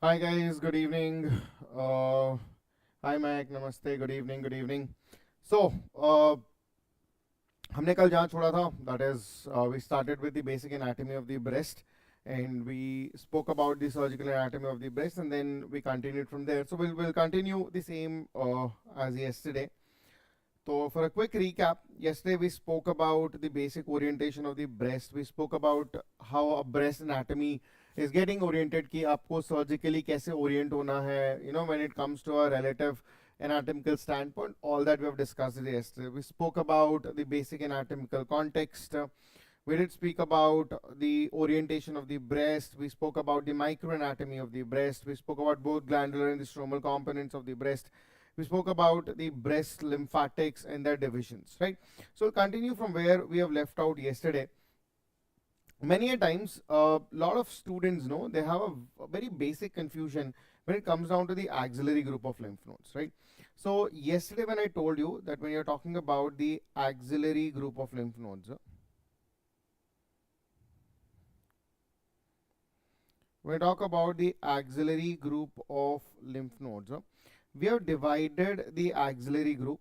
Hi guys, good evening. Uh, hi Mike, namaste, good evening, good evening. So, हमने कल जहाँ छोड़ा था, that is, we started with the basic anatomy of the breast, and we spoke about the surgical anatomy of the breast, and then we continued from there. So we'll continue the same as yesterday. So for a quick recap, yesterday we spoke about the basic orientation of the breast. We spoke about how a breast anatomy is getting oriented कि आपको surgically कैसे orient होना है, when it comes to a relative anatomical standpoint. All that we have discussed yesterday. We spoke about the basic anatomical context. We did speak about the orientation of the breast. We spoke about the microanatomy of the breast. We spoke about both glandular and the stromal components of the breast. We spoke about the breast lymphatics and their divisions, right? So we'll continue from where we have left out yesterday. Many a times, a lot of students know they have a very basic confusion when it comes down to the axillary group of lymph nodes, right? So yesterday when I told you that when you're talking about the axillary group of lymph nodes, when we talk about the axillary group of lymph nodes, we have divided the axillary group.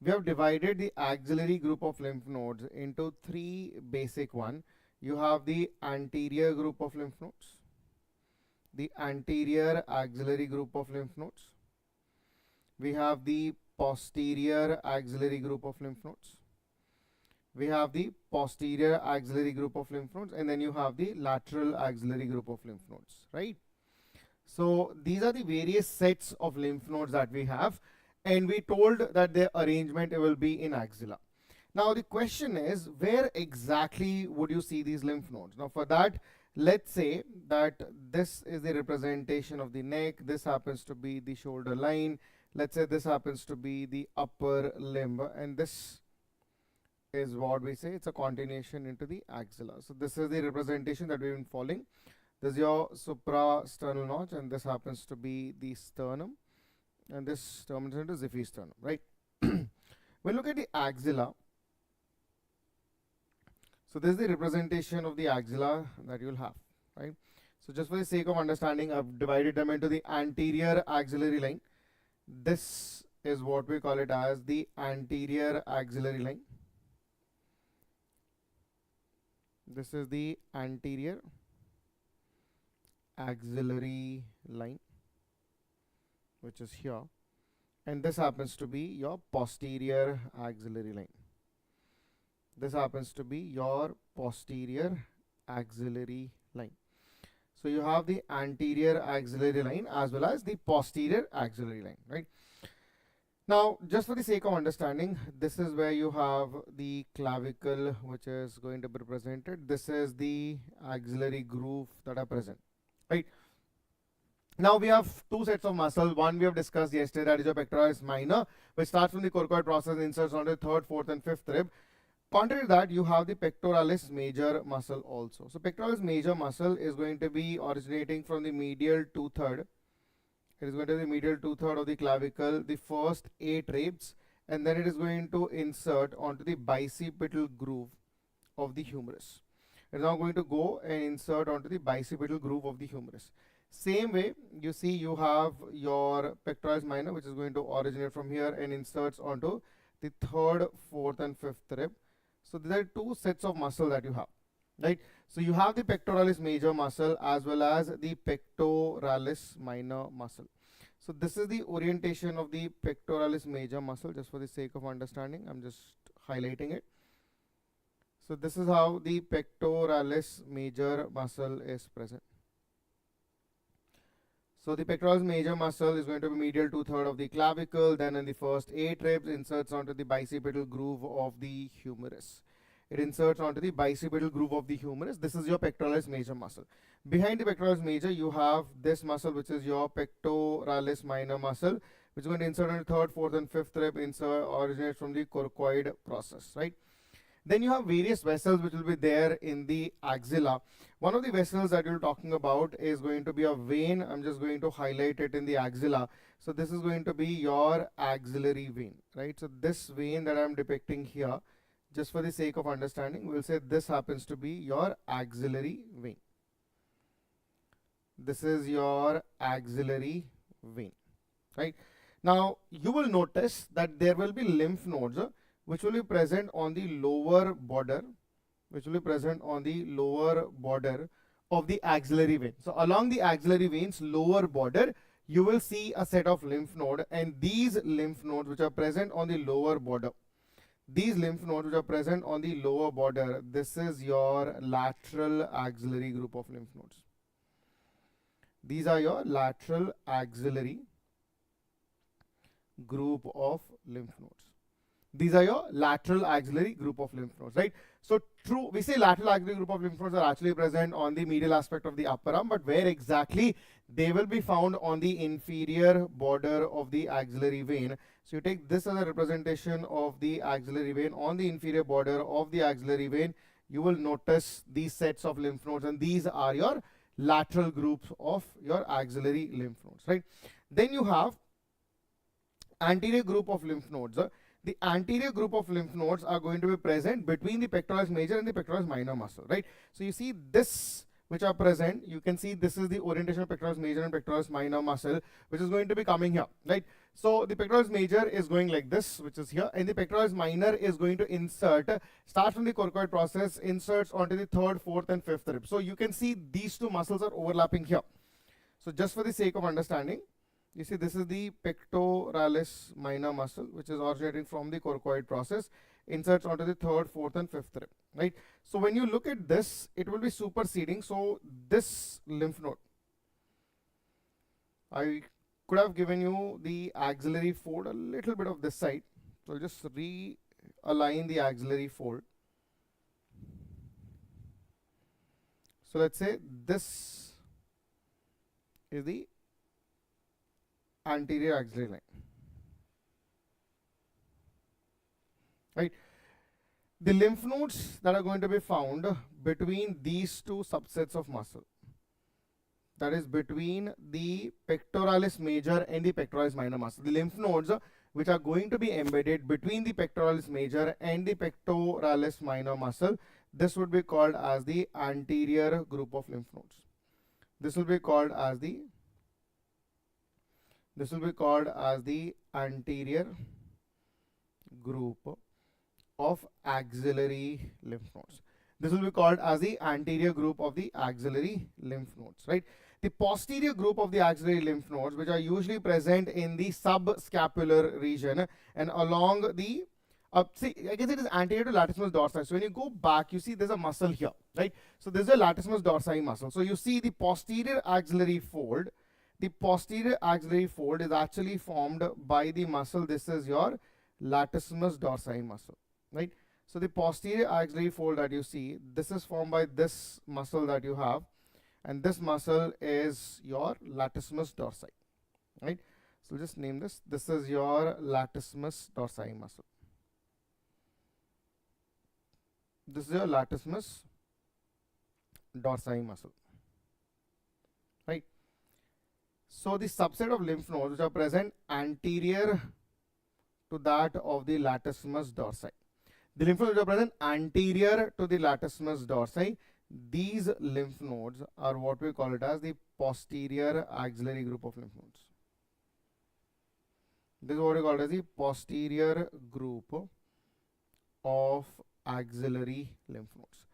We have divided the axillary group of lymph nodes into three basic one. You have the anterior group of lymph nodes, the anterior axillary group of lymph nodes. We have the posterior axillary group of lymph nodes. We have the posterior axillary group of lymph nodes, and then you have the lateral axillary group of lymph nodes, right? So these are the various sets of lymph nodes that we have, and we told that their arrangement will be in axilla. Now the question is, where exactly would you see these lymph nodes? Now for that, let's say that this is the representation of the neck, this happens to be the shoulder line, let's say this happens to be the upper limb, and this is what we say it's a continuation into the axilla. So this is the representation that we've been following. This is your suprasternal notch, and this happens to be the sternum, and this terminates into xiphisternum, right? When we look at the axilla, so this is the representation of the axilla that you'll have, right? So just for the sake of understanding, I've divided them into the anterior axillary line. This is what we call it as the anterior axillary line. This is the anterior axillary line, which is here, and this happens to be your posterior axillary line. This happens to be your posterior axillary line. So you have the anterior axillary line as well as the posterior axillary line, right? Now, just for the sake of understanding, this is where you have the clavicle, which is going to be represented. This is the axillary groove that are present, right? Now we have two sets of muscle. One we have discussed yesterday, that is your pectoralis minor, which starts from the coracoid process and inserts onto the third, fourth, and fifth rib. Contrary to that, you have the pectoralis major muscle also. So pectoralis major muscle is going to be originating from the medial two-third. It is going to be the medial two-third of the clavicle, the first 8 ribs, and then it is going to insert onto the bicipital groove of the humerus. It is now going to go and insert onto the bicipital groove of the humerus. Same way, you see you have your pectoralis minor, which is going to originate from here and inserts onto the third, fourth, and fifth rib. So there are two sets of muscle that you have, right? So you have the pectoralis major muscle as well as the pectoralis minor muscle. So this is the orientation of the pectoralis major muscle. Just for the sake of understanding, I'm just highlighting it. So this is how the pectoralis major muscle is present. So the pectoralis major muscle is going to be medial two-third of the clavicle, then in the first 8 ribs inserts onto the bicipital groove of the humerus. It inserts onto the bicipital groove of the humerus. This is your pectoralis major muscle. Behind the pectoralis major, you have this muscle, which is your pectoralis minor muscle, which is going to insert on the third, fourth, and fifth rib, originates from the coracoid process, right? Then you have various vessels which will be there in the axilla. One of the vessels that you're talking about is going to be a vein. I'm just going to highlight it in the axilla. So this is going to be your axillary vein, right? So this vein that I'm depicting here, just for the sake of understanding, we'll say this happens to be your axillary vein. This is your axillary vein, right? Now, you will notice that there will be lymph nodes which will be present on the lower border, of the axillary vein. So along the axillary veins lower border, you will see a set of lymph node, and these lymph nodes which are present on the lower border, this is your lateral axillary group of lymph nodes. These are your lateral axillary group of lymph nodes. These are your lateral axillary group of lymph nodes, right? So true, we say lateral axillary group of lymph nodes are actually present on the medial aspect of the upper arm, but where exactly? They will be found on the inferior border of the axillary vein. So you take this as a representation of the axillary vein. On the inferior border of the axillary vein, you will notice these sets of lymph nodes, and these are your lateral groups of your axillary lymph nodes, right? Then you have anterior group of lymph nodes. The anterior group of lymph nodes are going to be present between the pectoralis major and the pectoralis minor muscle, right? So you see this which are present, you can see this is the orientation of pectoralis major and pectoralis minor muscle, which is going to be coming here, right? So the pectoralis major is going like this, which is here, and the pectoralis minor is going to insert, start from the coracoid process, inserts onto the third, fourth and fifth rib. So you can see these two muscles are overlapping here. So just for the sake of understanding, you see this is the pectoralis minor muscle, which is originating from the coracoid process, inserts onto the third, fourth and fifth rib, right? So when you look at this, it will be superseding. So this lymph node, I could have given you the axillary fold a little bit of this side. So just realign the axillary fold. So let's say this is the anterior axillary line, right? The lymph nodes that are going to be found between these two subsets of muscle, that is between the pectoralis major and the pectoralis minor muscle, the lymph nodes which are going to be embedded between the pectoralis major and the pectoralis minor muscle, this would be called as the anterior group of lymph nodes. This will be called as the anterior group of axillary lymph nodes. This will be called as the anterior group of the axillary lymph nodes, right? The posterior group of the axillary lymph nodes, which are usually present in the subscapular region and along the see, I guess it is anterior to latissimus dorsi. So when you go back, you see there's a muscle here, right? So this is a latissimus dorsi muscle. So you see the posterior axillary fold. The posterior axillary fold is actually formed by the muscle. This is your latissimus dorsi muscle, right? So the posterior axillary fold that you see, this is formed by this muscle that you have, and this muscle is your latissimus dorsi, right? So just name this. This is your latissimus dorsi muscle. This is your latissimus dorsi muscle, right? So the subset of lymph nodes which are present anterior to that of the latissimus dorsi, the lymph nodes which are present anterior to the latissimus dorsi, these lymph nodes are what we call it as the posterior axillary group of lymph nodes. This is what we call it as the posterior group of axillary lymph nodes.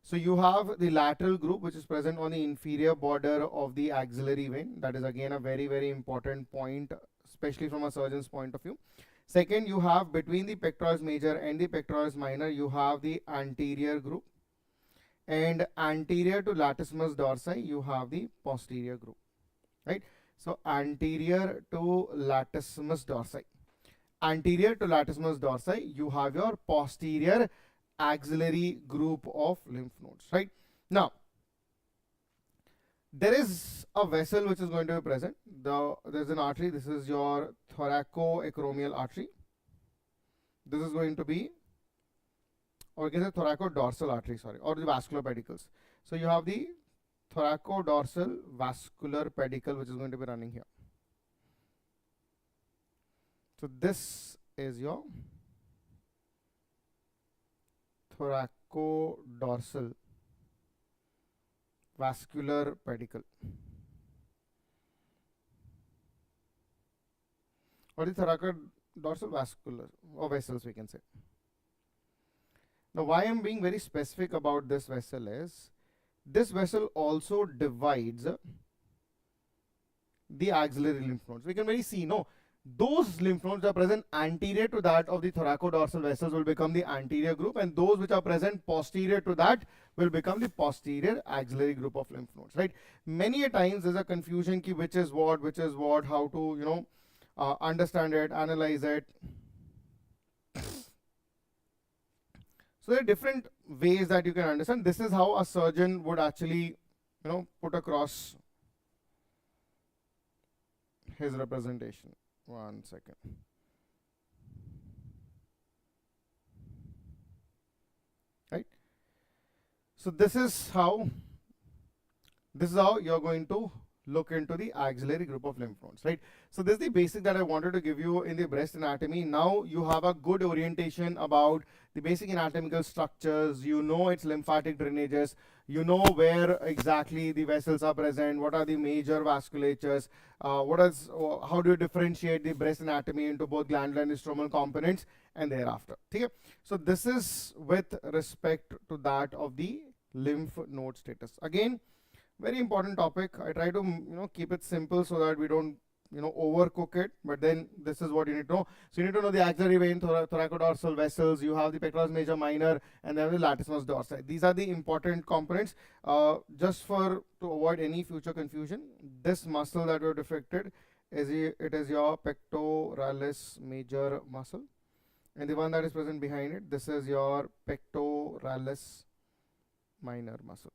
So you have the lateral group which is present on the inferior border of the axillary vein. That is again a very, very important point, especially from a surgeon's point of view. Second, you have between the pectoralis major and the pectoralis minor, you have the anterior group. And anterior to latissimus dorsi, you have the posterior group, right? So anterior to latissimus dorsi. Anterior to latissimus dorsi, you have your posterior axillary group of lymph nodes, right? Now, there is a vessel which is going to be present. There's an artery. This is your thoracoacromial artery. This is going to be, or you can say thoracodorsal artery, sorry, or the vascular pedicles. So you have the thoracodorsal vascular pedicle which is going to be running here. So this is your thoracodorsal vascular pedicle, or the thoracodorsal vascular or vessels, we can say. Now, why I'm being very specific about this vessel is this vessel also divides the axillary lymph nodes. We can very see, no, those lymph nodes are present anterior to that of the thoracodorsal vessels will become the anterior group, and those which are present posterior to that will become the posterior axillary group of lymph nodes, right? Many a times there's a confusion ki which is what, how to, understand it, analyze it. So there are different ways that you can understand. This is how a surgeon would actually, put across his representation. One second. Right? So this is how you're going to look into the axillary group of lymph nodes, right? So this is the basic that I wanted to give you in the breast anatomy. Now you have a good orientation about the basic anatomical structures. You know its lymphatic drainages. You know where exactly the vessels are present. What are the major vasculatures? How do you differentiate the breast anatomy into both glandular and stromal components, and thereafter. Okay? So this is with respect to that of the lymph node status. Again, very important topic. I try to keep it simple so that we don't overcook it, but then this is what you need to know. So you need to know the axillary vein, thoracodorsal vessels, you have the pectoralis major minor, and then the latissimus dorsi. These are the important components. Just to avoid any future confusion, this muscle that we have depicted is your pectoralis major muscle, and the one that is present behind it, this is your pectoralis minor muscle.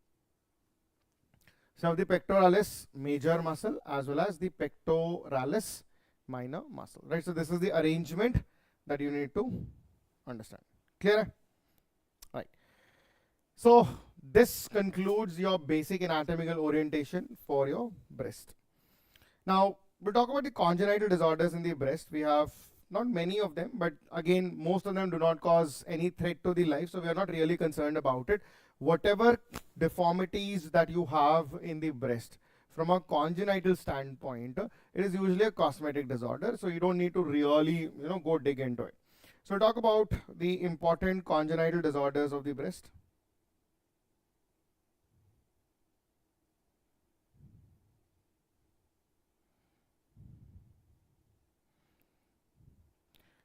So the pectoralis major muscle as well as the pectoralis minor muscle, right? So this is the arrangement that you need to understand. Clear? Right. So this concludes your basic anatomical orientation for your breast. Now we'll talk about the congenital disorders in the breast. We have not many of them, but again, most of them do not cause any threat to the life, so we are not really concerned about it. Whatever deformities that you have in the breast, from a congenital standpoint, it is usually a cosmetic disorder, so you don't need to really, go dig into it. So we'll talk about the important congenital disorders of the breast.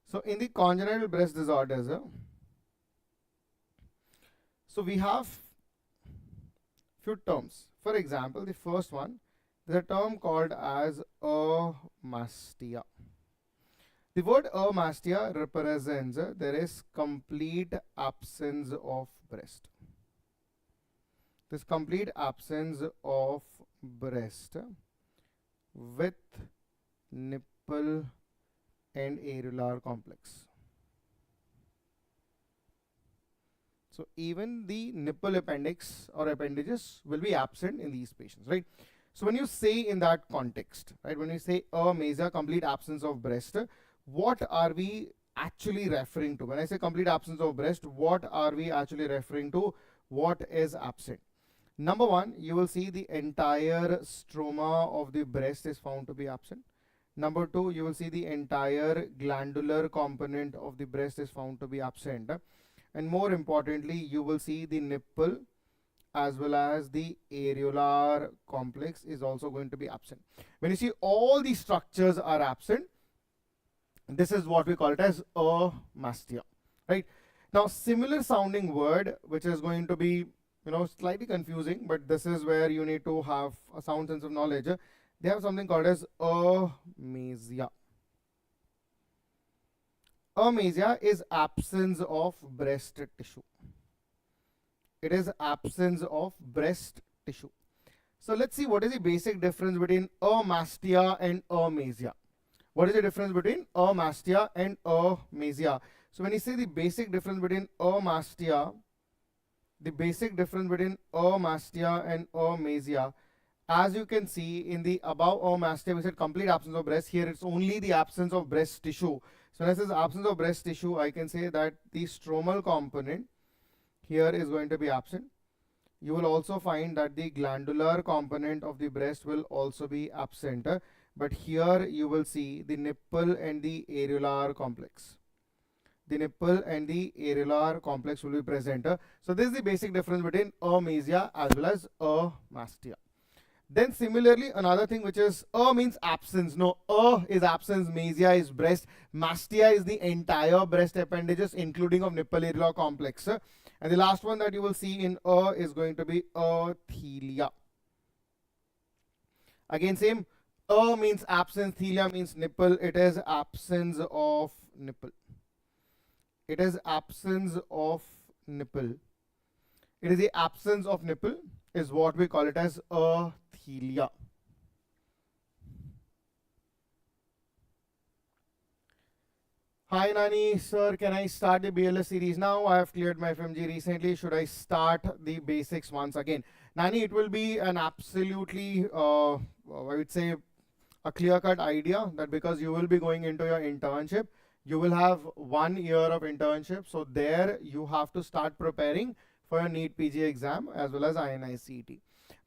So in the congenital breast disorders, so we have few terms. For example, the first one is a term called as amastia. The word amastia represents there is complete absence of breast. This complete absence of breast with nipple and areolar complex. So even the nipple appendix or appendages will be absent in these patients, right? So when you say in that context, right, when you say amasia, complete absence of breast, what are we actually referring to? When I say complete absence of breast, what are we actually referring to? What is absent? Number one, you will see the entire stroma of the breast is found to be absent. Number two, you will see the entire glandular component of the breast is found to be absent. And more importantly, you will see the nipple as well as the areolar complex is also going to be absent. When you see all these structures are absent, this is what we call it as amastia, right? Now, similar sounding word, which is going to be, slightly confusing, but this is where you need to have a sound sense of knowledge. They have something called as amasia. Amasia is absence of breast tissue. It is absence of breast tissue. So let's see what is the basic difference between amastia and amasia. What is the difference between amastia and amasia? So when you say the basic difference between amastia, and amasia, as you can see in the above amastia, we said complete absence of breast. Here it's only the absence of breast tissue. So when I say absence of breast tissue, I can say that the stromal component here is going to be absent. You will also find that the glandular component of the breast will also be absent. But here you will see the nipple and the areolar complex. The nipple and the areolar complex will be present. So this is the basic difference between amasia as well as amastia. Then similarly, another thing which is means absence. No, is absence, masia is breast, mastia is the entire breast appendages including of nipple areolar complex. And the last one that you will see in is going to be thelia. Again same, means absence, thelia means nipple. It is absence of nipple. It is absence of nipple. It is the absence of nipple is what we call it as thelia. Hi Nani, sir, can I start the BLS series now? I have cleared my FMG recently. Should I start the basics once again? Nani, it will be an absolutely, I would say, a clear-cut idea that because you will be going into your internship, you will have 1 year of internship. So there you have to start preparing for your NEET PG exam as well as INI CET.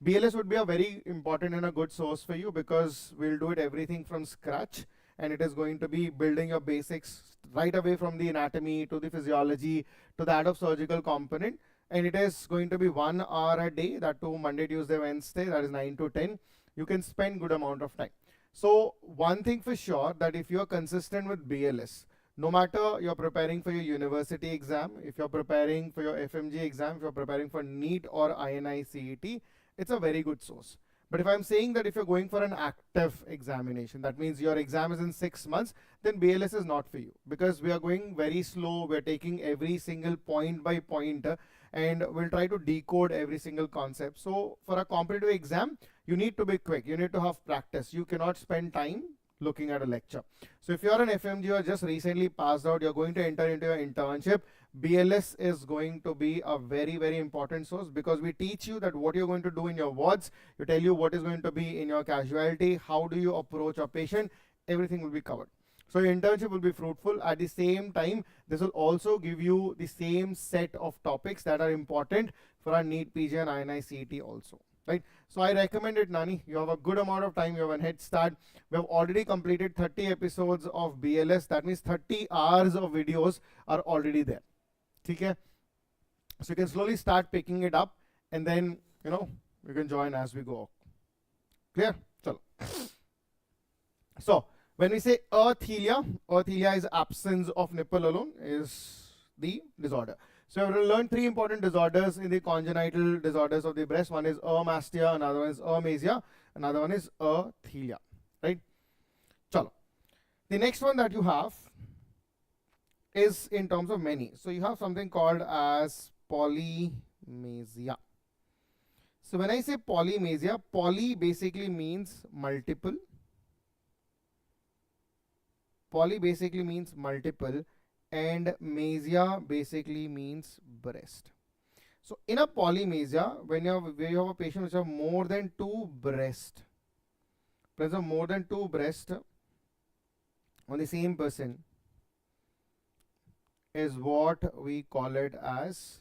BLS would be a very important and a good source for you because we'll do it everything from scratch, and it is going to be building your basics right away from the anatomy to the physiology to that of surgical component. And it is going to be 1 hour a day, that too Monday, Tuesday, Wednesday, that is 9 to 10. You can spend good amount of time. So one thing for sure, that if you're consistent with BLS, no matter you're preparing for your university exam, if you're preparing for your FMG exam, if you're preparing for NEET or INI CET, it's a very good source. But if I'm saying that if you're going for an active examination, that means your exam is in 6 months, then BLS is not for you, because we are going very slow. We're taking every single point by point, and we'll try to decode every single concept. So for a competitive exam, you need to be quick. You need to have practice. You cannot spend time looking at a lecture. So if you're an FMG or just recently passed out, you're going to enter into your internship, BLS is going to be a very, very important source, because we teach you that what you're going to do in your wards, you tell you what is going to be in your casualty, how do you approach a patient, everything will be covered. So your internship will be fruitful. At the same time, this will also give you the same set of topics that are important for our NEET PG and INI CET also. Right? So I recommend it, Nani. You have a good amount of time. You have a head start. We have already completed 30 episodes of BLS. That means 30 hours of videos are already there. Okay? So you can slowly start picking it up, and then, you can join as we go. Clear? Chalo. So when we say athelia is absence of nipple alone, is the disorder. So we will learn 3 important disorders in the congenital disorders of the breast. One is amastia, another one is amasia, another one is athelia. Right? Chalo. The next one that you have is in terms of many. So you have something called as polymastia. So when I say polymastia, poly basically means multiple. Poly basically means multiple, and masia basically means breast. So in a polymastia, when you have a patient which have more than 2 breasts, presence of more than 2 breasts on the same person, is what we call it as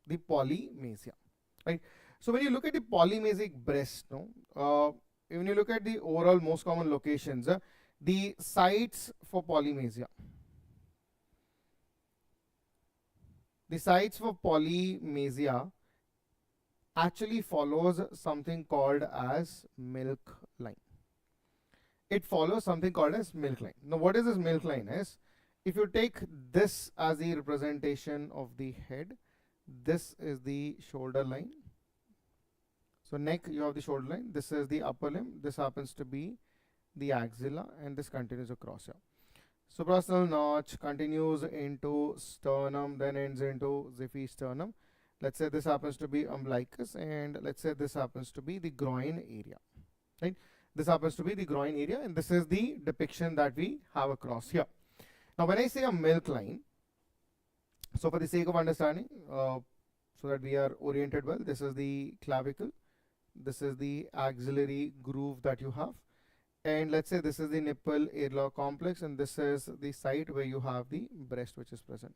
the polymastia. Right? So when you look at the polymasic breast, when you look at the overall most common locations, the sites for polymastia. The sites for polymastia actually follows something called as milk line. It follows something called as milk line. Now what is this milk line is? If you take this as the representation of the head, this is the shoulder line. So neck, you have the shoulder line. This is the upper limb. This happens to be the axilla, and this continues across here. Suprasternal notch continues into sternum, then ends into xiphisternum. Let's say this happens to be umbilicus, and let's say this happens to be the groin area. Right? This happens to be the groin area, and this is the depiction that we have across here. Now when I say a milk line, so for the sake of understanding, so that we are oriented well, this is the clavicle, this is the axillary groove that you have, and let's say this is the nipple areolar complex, and this is the site where you have the breast which is present.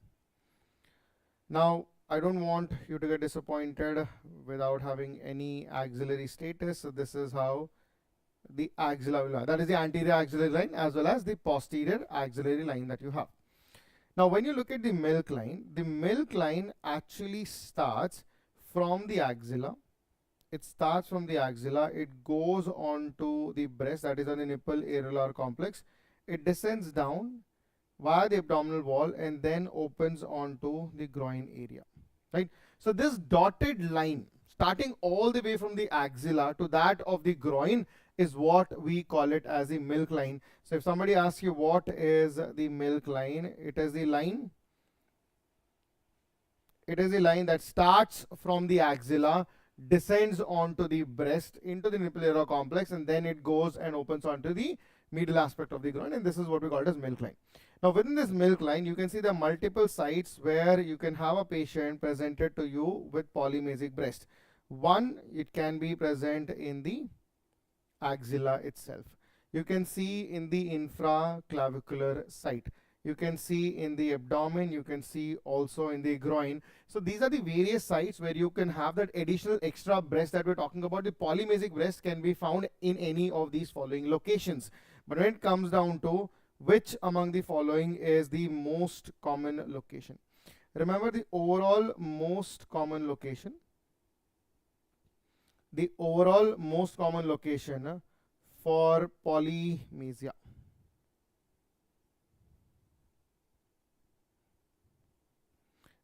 Now I don't want you to get disappointed without having any axillary status. So this is how the axillary line, that is the anterior axillary line as well as the posterior axillary line that you have. Now when you look at the milk line actually starts from the axilla. It starts from the axilla, it goes on to the breast, that is on the nipple areolar complex. It descends down via the abdominal wall and then opens onto the groin area, right? So this dotted line starting all the way from the axilla to that of the groin is what we call it as the milk line. So if somebody asks you what is the milk line, it is the line that starts from the axilla, descends onto the breast into the nipple area complex, and then it goes and opens onto the medial aspect of the groin, and this is what we call it as milk line. Now within this milk line, you can see there are multiple sites where you can have a patient presented to you with polymasic breast. One, it can be present in the axilla itself. You can see in the infraclavicular site. You can see in the abdomen, you can see also in the groin. So these are the various sites where you can have that additional extra breast that we're talking about. The polymasic breast can be found in any of these following locations. But when it comes down to which among the following is the most common location, remember the overall most common location. The overall most common location for polymasia.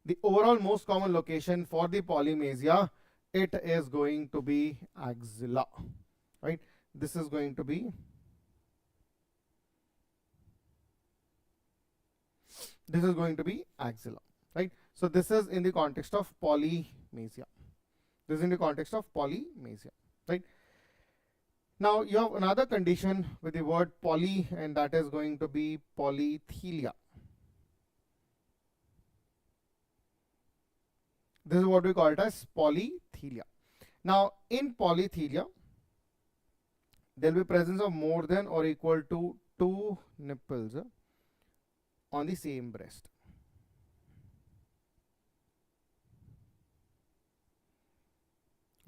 The overall most common location for the polymasia, it is going to be axilla, right? This is going to be axilla, right? So this is in the context of polymasia. This is in the context of polymasia, right? Now you have another condition with the word poly, and that is going to be polythelia. This is what we call it as polythelia. Now in polythelia, there will be presence of more than or equal to 2 nipples on the same breast.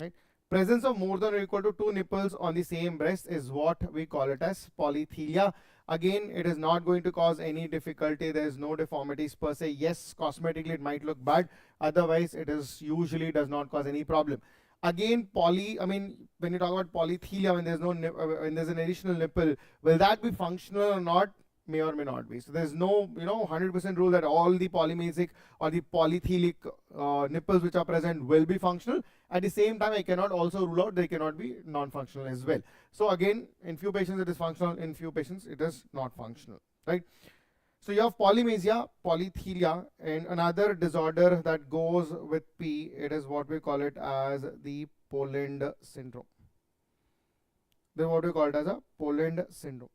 Right? Presence of more than or equal to 2 nipples on the same breast is what we call it as polythelia. Again, it is not going to cause any difficulty. There is no deformities per se. Yes, cosmetically it might look bad. Otherwise, it is usually does not cause any problem. Again, when you talk about polythelia, when there's no when there's an additional nipple, will that be functional or not? May or may not be. So there's no 100% rule that all the polymasic or the polythelic nipples which are present will be functional. At the same time, I cannot also rule out they cannot be non-functional as well. So again, in few patients it is functional, in few patients it is not functional, right? So you have polymasia, polythelia, and another disorder that goes with P, it is what we call it as the Poland syndrome. This is what we call it as a Poland syndrome.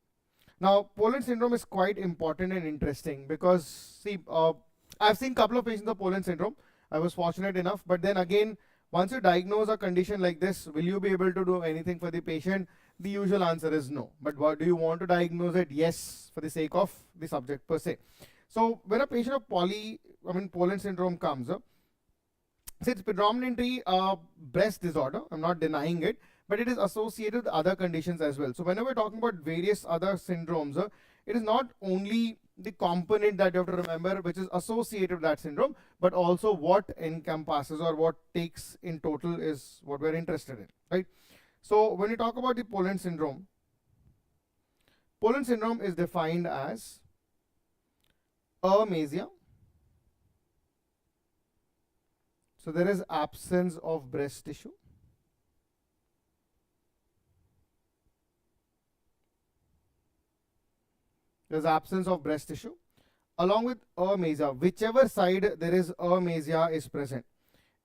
Now, Poland syndrome is quite important and interesting because, see, I've seen a couple of patients of Poland syndrome. I was fortunate enough, but then again, once you diagnose a condition like this, will you be able to do anything for the patient? The usual answer is no. But what do you want to diagnose it? Yes, for the sake of the subject per se. So when a patient of Poland syndrome comes, it's predominantly a breast disorder. I'm not denying it, but it is associated with other conditions as well. So whenever we're talking about various other syndromes, it is not only the component that you have to remember which is associated with that syndrome, but also what encompasses or what takes in total is what we're interested in, right? So when you talk about the Poland syndrome is defined as amasia. So there is absence of breast tissue. There's absence of breast tissue. Along with amasia, whichever side there is amasia is present.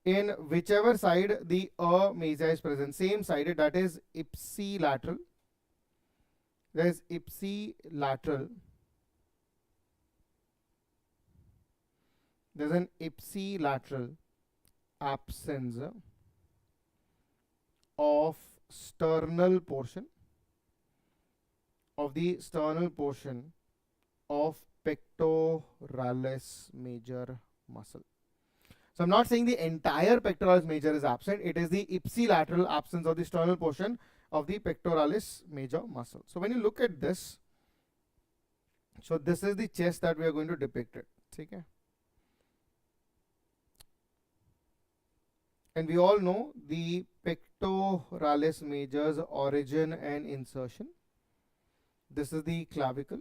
In whichever side the amasia is present, same sided, that is ipsilateral. There is ipsilateral. There's an ipsilateral absence of sternal portion of pectoralis major muscle. So I'm not saying the entire pectoralis major is absent. It is the ipsilateral absence of the sternal portion of the pectoralis major muscle. So when you look at this, so this is the chest that we are going to depict it. Okay? And we all know the pectoralis major's origin and insertion. This is the clavicle.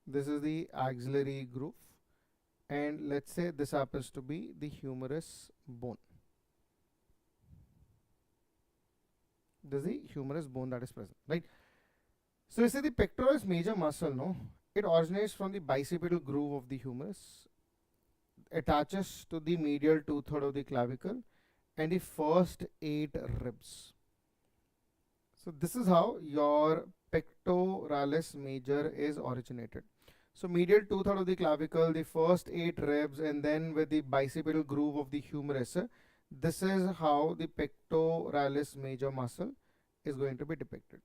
This is the axillary groove. And let's say this happens to be the humerus bone. This is the humerus bone that is present, right? So you say the pectoralis major muscle, no? It originates from the bicipital groove of the humerus, attaches to the medial 2/3 of the clavicle and the first 8 ribs. So this is how your pectoralis major is originated. So medial 2/3 of the clavicle, the first 8 ribs, and then with the bicipital groove of the humerus, this is how the pectoralis major muscle is going to be depicted,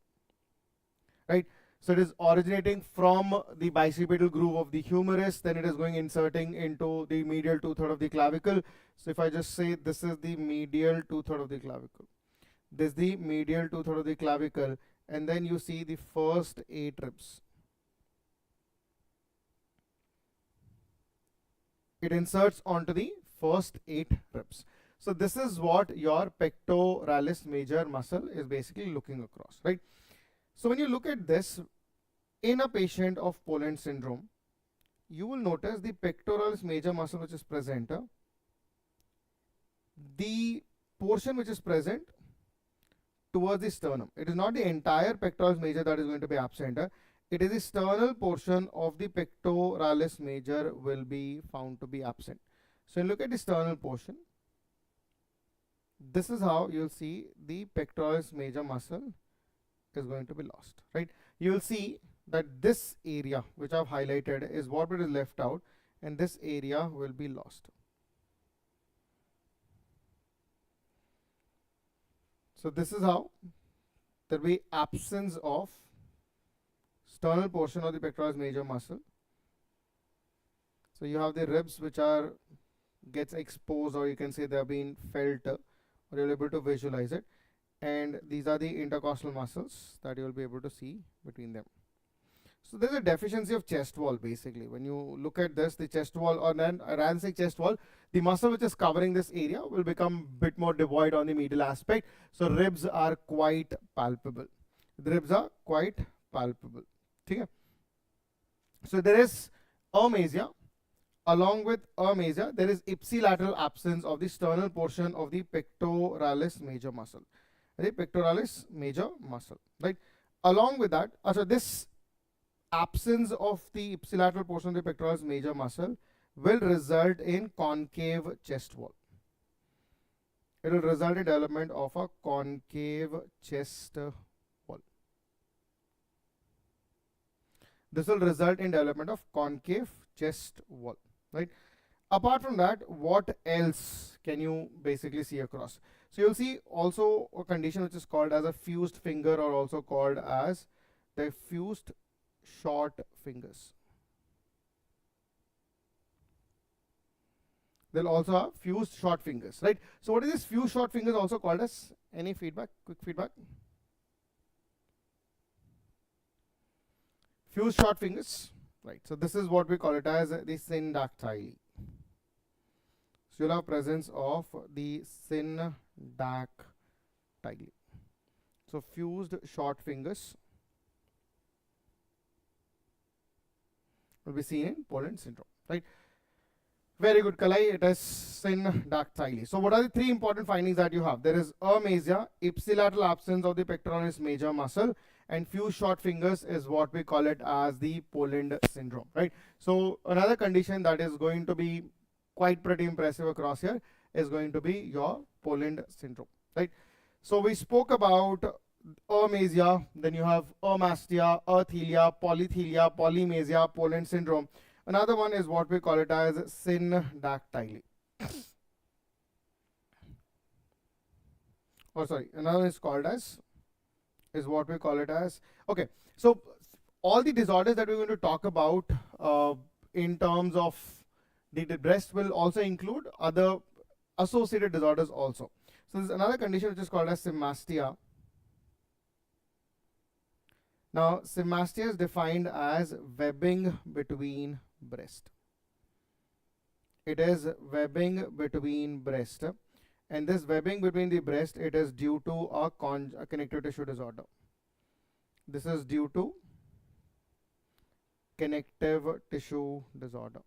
right? So it is originating from the bicipital groove of the humerus, then it is going inserting into the medial 2/3 of the clavicle. So if I just say this is the medial 2/3 of the clavicle, this is the medial 2/3 of the clavicle, and then you see the first 8 ribs. It inserts onto the first 8 ribs. So this is what your pectoralis major muscle is basically looking across, right? So when you look at this, in a patient of Poland syndrome, you will notice the pectoralis major muscle which is present, the portion which is present towards the sternum. It is not the entire pectoralis major that is going to be absent. It is the sternal portion of the pectoralis major will be found to be absent. So you look at the sternal portion. This is how you'll see the pectoralis major muscle is going to be lost, right? You'll see that this area which I've highlighted is what it is left out, and this area will be lost. So this is how there will be absence of sternal portion of the pectoralis major muscle. So you have the ribs which are gets exposed, or you can say they are being felt, or you're able to visualize it. And these are the intercostal muscles that you will be able to see between them. So there's a deficiency of chest wall basically. When you look at this, the chest wall, or then rather than say chest wall, the muscle which is covering this area will become a bit more devoid on the medial aspect. So ribs are quite palpable. The ribs are quite palpable. Okay? So there is amasia. Along with amasia, there is ipsilateral absence of the sternal portion of the pectoralis major muscle. The pectoralis major muscle, right? Along with that, so this absence of the ipsilateral portion of the pectoralis major muscle will result in concave chest wall. It will result in development of a concave chest wall. This will result in development of concave chest wall, right? Apart from that, what else can you basically see across? So you'll see also a condition which is called as a fused finger, or also called as the fused short fingers. They'll also have fused short fingers, right? So what is this fused short fingers also called as? Any feedback? Quick feedback? Fused short fingers, right? So this is what we call it as the syndactyly. So you'll have presence of the syndactyly. So fused short fingers will be seen in Poland syndrome, right? Very good, Kalai. It is syndactyly. So what are the 3 important findings that you have? There is amasia, ipsilateral absence of the pectoralis major muscle, and fused short fingers is what we call it as the Poland syndrome, right? So another condition that is going to be quite pretty impressive across here is going to be your Poland syndrome, right? So we spoke about amasia, then you have amastia, athelia, polythelia, polymasia, Poland syndrome. Another one is what we call it as syndactyly. Another one is called as, is what we call it as. Okay, so all the disorders that we're going to talk about in terms of the breast will also include other associated disorders also. So there's another condition which is called as symastia. Now, symastia is defined as webbing between breast. It is webbing between breast, and this webbing between the breast, it is due to a connective tissue disorder. This is due to connective tissue disorder.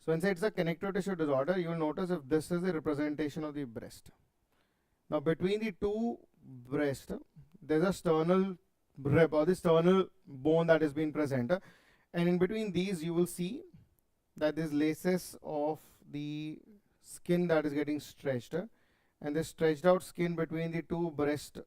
So when say it's a connective tissue disorder, you will notice if this is a representation of the breast. Now between the two breasts, there's a sternal rib or the sternal bone that is being present, and in between these you will see that there's laces of the skin that is getting stretched, and the stretched out skin between the two breasts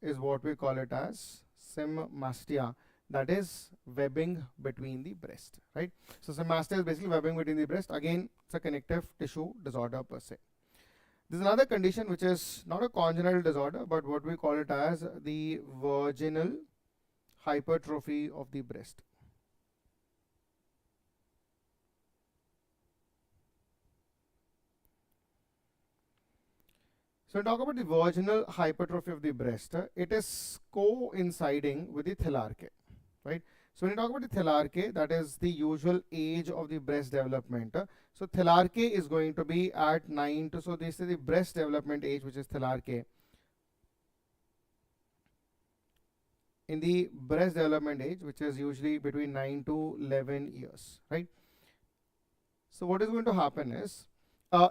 is what we call it as symastia. That is webbing between the breast, right? So symastia is basically webbing between the breast. Again, it's a connective tissue disorder per se. There's another condition which is not a congenital disorder, but what we call it as the virginal hypertrophy of the breast. So when we talk about the virginal hypertrophy of the breast, it is coinciding with the thelarche, right? So when you talk about the thelarche, that is the usual age of the breast development. So thelarche is going to be at 9 to, so this is the breast development age, which is thelarche. In the breast development age, which is usually between 9 to 11 years, right? So what is going to happen is,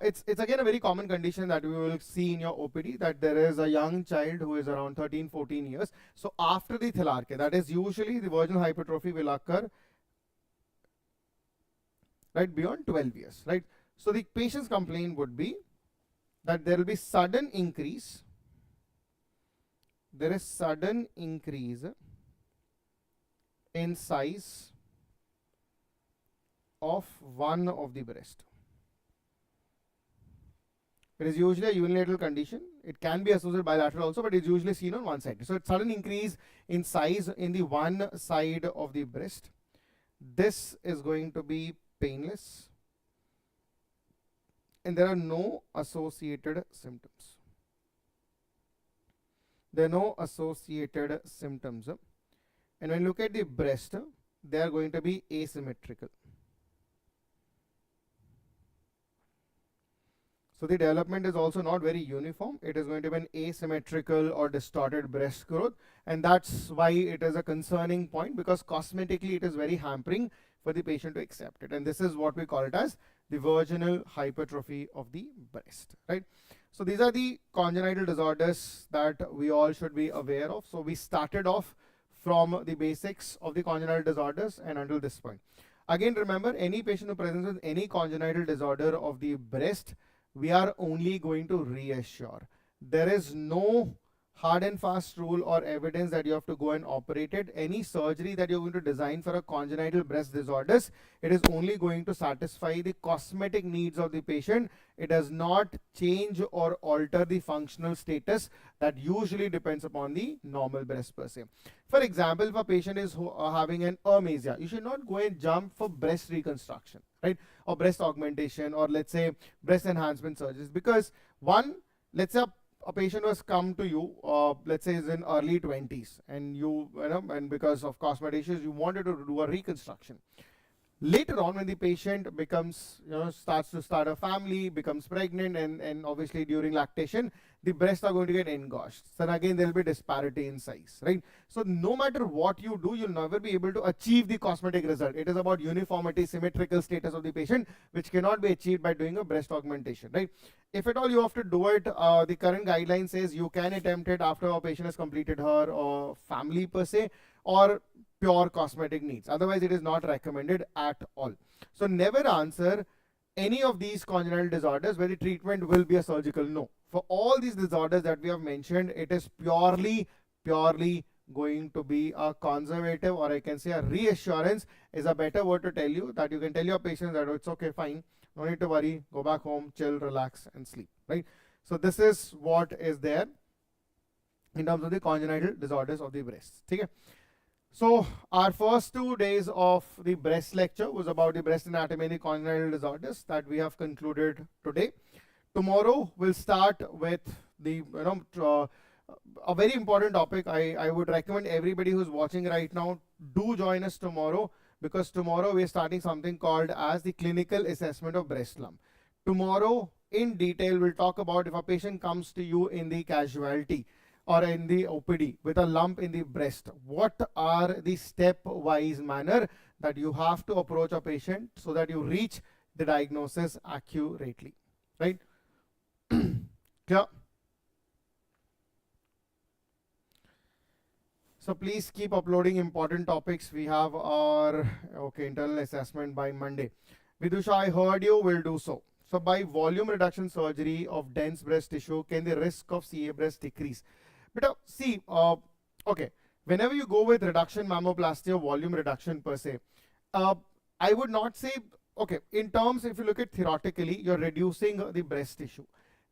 it's again a very common condition that we will see in your OPD, that there is a young child who is around 13-14 years. So after the thelarche, that is usually the virginal hypertrophy will occur right beyond 12 years, right? So the patient's complaint would be that there will be sudden increase. There is sudden increase in size of one of the breast. It is usually a unilateral condition. It can be associated bilateral also, but it's usually seen on one side. So it's sudden increase in size in the one side of the breast. This is going to be painless, and there are no associated symptoms. There are no associated symptoms. And when you look at the breast, they are going to be asymmetrical. So the development is also not very uniform. It is going to be an asymmetrical or distorted breast growth, and that's why it is a concerning point, because cosmetically it is very hampering for the patient to accept it. And this is what we call it as the virginal hypertrophy of the breast, right? So these are the congenital disorders that we all should be aware of. So we started off from the basics of the congenital disorders and until this point. Again, remember, any patient who presents with any congenital disorder of the breast, we are only going to reassure. There is no hard and fast rule or evidence that you have to go and operate it. Any surgery that you're going to design for a congenital breast disorders, it is only going to satisfy the cosmetic needs of the patient. It does not change or alter the functional status that usually depends upon the normal breast per se. For example, if a patient is having an amasia, you should not go and jump for breast reconstruction, right? Or breast augmentation, or let's say breast enhancement surgeries, because one, let's say a patient was come to you, let's say is in early 20s, and you know, and because of cosmetic issues, you wanted to do a reconstruction. Later on, when the patient becomes, starts to start a family, becomes pregnant, and obviously during lactation, the breasts are going to get engorged. So again, there will be disparity in size, right? So no matter what you do, you'll never be able to achieve the cosmetic result. It is about uniformity, symmetrical status of the patient, which cannot be achieved by doing a breast augmentation, right? If at all you have to do it, the current guideline says you can attempt it after a patient has completed her family per se, or pure cosmetic needs. Otherwise, it is not recommended at all. So never answer any of these congenital disorders where the treatment will be a surgical no. For all these disorders that we have mentioned, it is purely going to be a conservative, or I can say a reassurance is a better word to tell you, that you can tell your patients that it's okay, fine, no need to worry, go back home, chill, relax and sleep, right? So this is what is there in terms of the congenital disorders of the breast. Okay. So our first 2 days of the breast lecture was about the breast anatomy and the congenital disorders that we have concluded today. Tomorrow we'll start with the a very important topic. I would recommend everybody who's watching right now, do join us tomorrow, because tomorrow we're starting something called as the clinical assessment of breast lump. Tomorrow in detail we'll talk about if a patient comes to you in the casualty or in the OPD with a lump in the breast, what are the stepwise manner that you have to approach a patient so that you reach the diagnosis accurately, right? Clear? So please keep uploading important topics. We have our internal assessment by Monday. Vidusha, I heard you will do so. So by volume reduction surgery of dense breast tissue, can the risk of CA breast decrease? But see, whenever you go with reduction mammoplasty or volume reduction per se, I would not say, in terms, if you look at theoretically, you're reducing the breast tissue.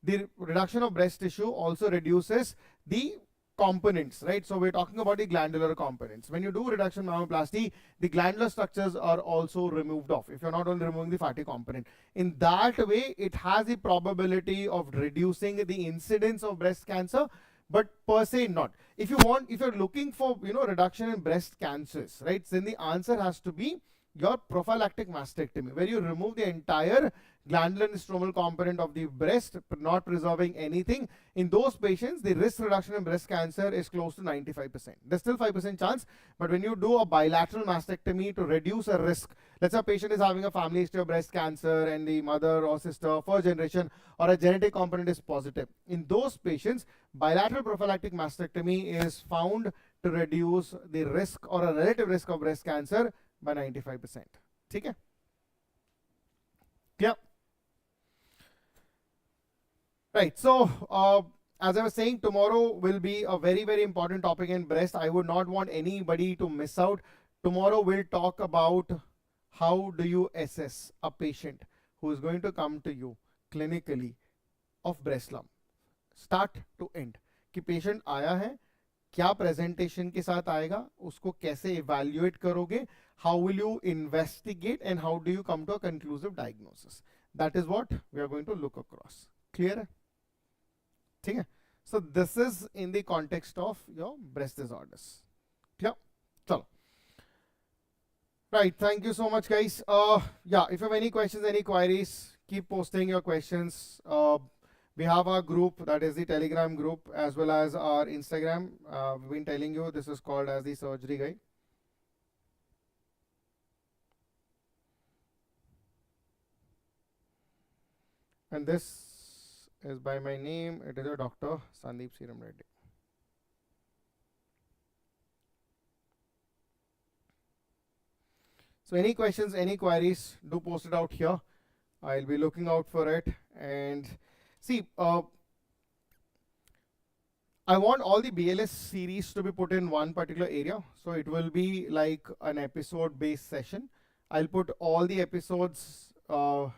The reduction of breast tissue also reduces the components, right? So we're talking about the glandular components. When you do reduction mammoplasty, the glandular structures are also removed off, if you're not only removing the fatty component. In that way, it has the probability of reducing the incidence of breast cancer, but per se not. If you're looking for reduction in breast cancers, right, then the answer has to be your prophylactic mastectomy, where you remove the entire glandular and stromal component of the breast, not preserving anything. In those patients, the risk reduction in breast cancer is close to 95%. There's still 5% chance, but when you do a bilateral mastectomy to reduce a risk, let's say a patient is having a family history of breast cancer and the mother or sister, first generation, or a genetic component is positive. In those patients, bilateral prophylactic mastectomy is found to reduce the risk or a relative risk of breast cancer by 95%. Okay? Yeah. Right. So as I was saying, tomorrow will be a very, very important topic in breast. I would not want anybody to miss out. Tomorrow we'll talk about how do you assess a patient who is going to come to you clinically of breast lump, start to end. कि patient आया है, क्या presentation के साथ आएगा, उसको कैसे evaluate करोगे, how will you investigate, and how do you come to a conclusive diagnosis. That is what we are going to look across. Clear? Okay. So this is in the context of your breast disorders. Clear? Chalo. Right. Thank you so much, guys. Yeah. If you have any questions, any queries, keep posting your questions. We have our group, that is the Telegram group, as well as our Instagram. We've been telling you this is called as the surgery guide. And this is by my name. It is a Dr. Sandeep Seeram Reddy. So any questions, any queries, do post it out here. I'll be looking out for it. And see, I want all the BLS series to be put in one particular area. So it will be like an episode-based session. I'll put all the episodes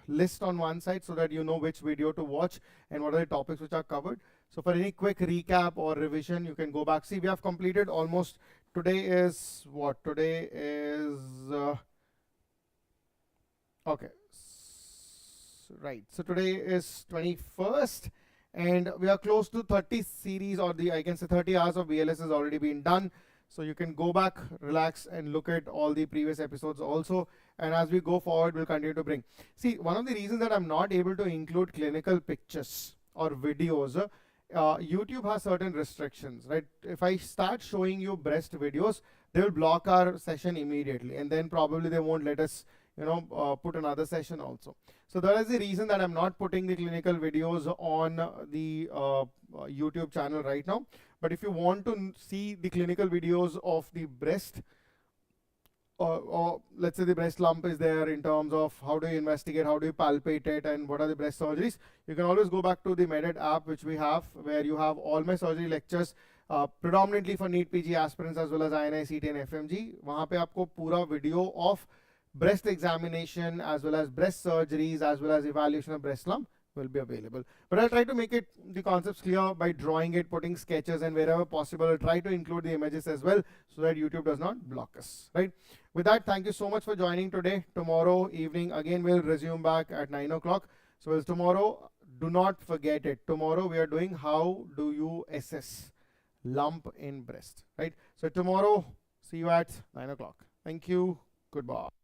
list on one side so that you know which video to watch and what are the topics which are covered. So for any quick recap or revision, you can go back. See, we have completed almost, today is what? Today is, right. So today is 21st and we are close to 30 series, or I can say 30 hours of BLS has already been done. So you can go back, relax, and look at all the previous episodes also. And as we go forward, we'll continue to bring. See, one of the reasons that I'm not able to include clinical pictures or videos, YouTube has certain restrictions, right? If I start showing you breast videos, they will block our session immediately. And then probably they won't let us, put another session also. So that is the reason that I'm not putting the clinical videos on the YouTube channel right now. But if you want to see the clinical videos of the breast, or let's say the breast lump is there in terms of how do you investigate, how do you palpate it, and what are the breast surgeries, you can always go back to the MedEd app, which we have, where you have all my surgery lectures, predominantly for NEET PG aspirants as well as INI, CT and FMG. वहाँ पे आपको पूरा video of breast examination as well as breast surgeries as well as evaluation of breast lump will be available. But I'll try to make it the concepts clear by drawing it, putting sketches, and wherever possible, I'll try to include the images as well so that YouTube does not block us. Right? With that, thank you so much for joining today. Tomorrow evening, again, we'll resume back at 9 o'clock. So it's tomorrow. Do not forget it. Tomorrow we are doing how do you assess lump in breast. Right? So tomorrow, see you at 9 o'clock. Thank you. Goodbye.